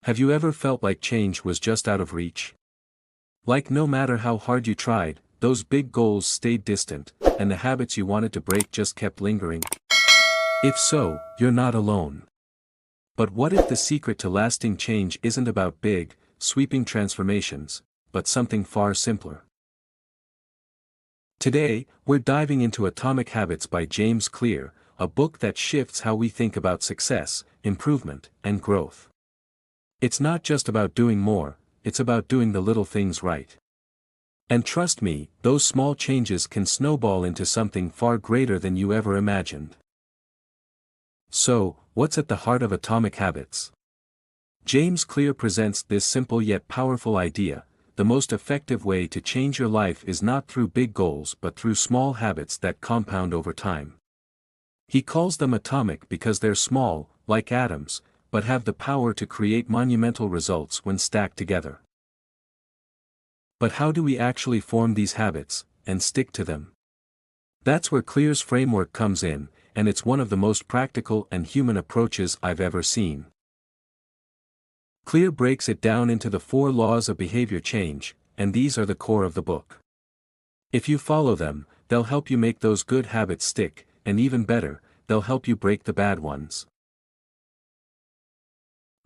Have you ever felt like change was just out of reach? Like no matter how hard you tried, those big goals stayed distant, and the habits you wanted to break just kept lingering? If so, you're not alone. But what if the secret to lasting change isn't about big, sweeping transformations, but something far simpler? Today, we're diving into Atomic Habits by James Clear, a book that shifts how we think about success, improvement, and growth. It's not just about doing more, it's about doing the little things right. And trust me, those small changes can snowball into something far greater than you ever imagined. So, what's at the heart of Atomic Habits? James Clear presents this simple yet powerful idea: the most effective way to change your life is not through big goals but through small habits that compound over time. He calls them atomic because they're small, like atoms, but have the power to create monumental results when stacked together. But how do we actually form these habits, and stick to them? That's where Clear's framework comes in, and it's one of the most practical and human approaches I've ever seen. Clear breaks it down into the 4 laws of behavior change, and these are the core of the book. If you follow them, they'll help you make those good habits stick, and even better, they'll help you break the bad ones.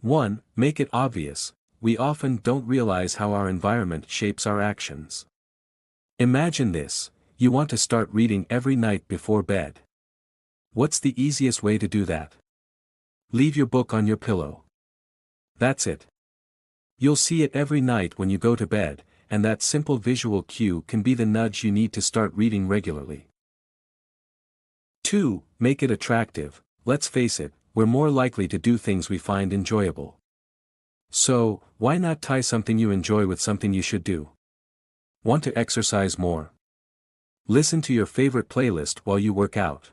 1. Make it obvious. We often don't realize how our environment shapes our actions. Imagine this: you want to start reading every night before bed. What's the easiest way to do that? Leave your book on your pillow. That's it. You'll see it every night when you go to bed, and that simple visual cue can be the nudge you need to start reading regularly. 2. Make it attractive. Let's face it, we're more likely to do things we find enjoyable. So, why not tie something you enjoy with something you should do? Want to exercise more? Listen to your favorite playlist while you work out.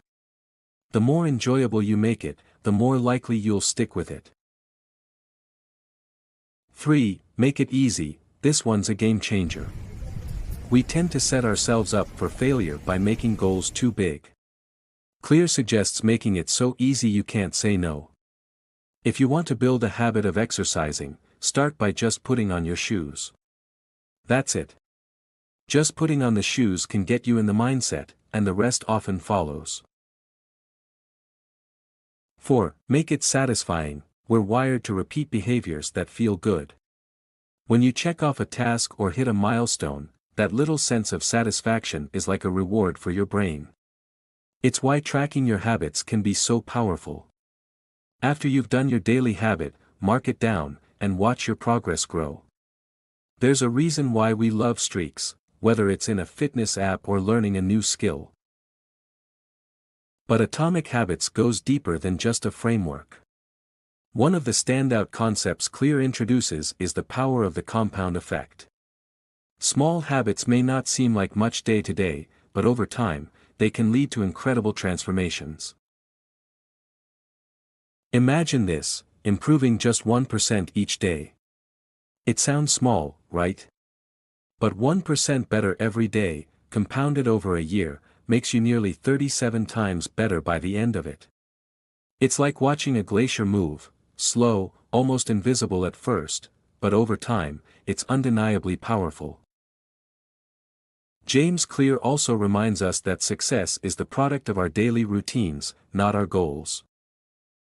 The more enjoyable you make it, the more likely you'll stick with it. 3. Make it easy. This one's a game changer. We tend to set ourselves up for failure by making goals too big. Clear suggests making it so easy you can't say no. If you want to build a habit of exercising, start by just putting on your shoes. That's it. Just putting on the shoes can get you in the mindset, and the rest often follows. 4. Make it satisfying. We're wired to repeat behaviors that feel good. When you check off a task or hit a milestone, that little sense of satisfaction is like a reward for your brain. It's why tracking your habits can be so powerful. After you've done your daily habit, mark it down, and watch your progress grow. There's a reason why we love streaks, whether it's in a fitness app or learning a new skill. But Atomic Habits goes deeper than just a framework. One of the standout concepts Clear introduces is the power of the compound effect. Small habits may not seem like much day to day, but over time, they can lead to incredible transformations. Imagine this: improving just 1% each day. It sounds small, right? But 1% better every day, compounded over a year, makes you nearly 37 times better by the end of it. It's like watching a glacier move, slow, almost invisible at first, but over time, it's undeniably powerful. James Clear also reminds us that success is the product of our daily routines, not our goals.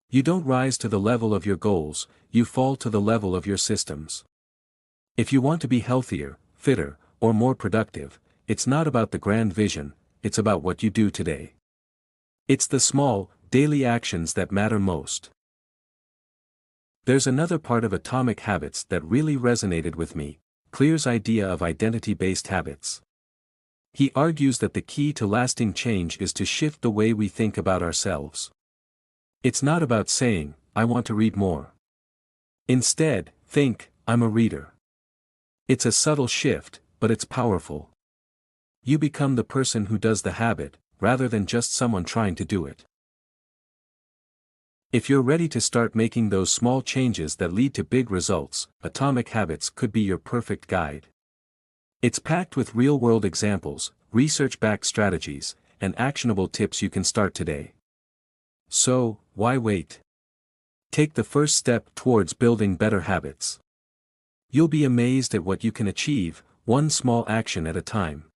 You don't rise to the level of your goals, you fall to the level of your systems. If you want to be healthier, fitter, or more productive, it's not about the grand vision, it's about what you do today. It's the small, daily actions that matter most. There's another part of Atomic Habits that really resonated with me: Clear's idea of identity-based habits. He argues that the key to lasting change is to shift the way we think about ourselves. It's not about saying, "I want to read more." Instead, think, "I'm a reader." It's a subtle shift, but it's powerful. You become the person who does the habit, rather than just someone trying to do it. If you're ready to start making those small changes that lead to big results, Atomic Habits could be your perfect guide. It's packed with real-world examples, research-backed strategies, and actionable tips you can start today. So, why wait? Take the first step towards building better habits. You'll be amazed at what you can achieve, one small action at a time.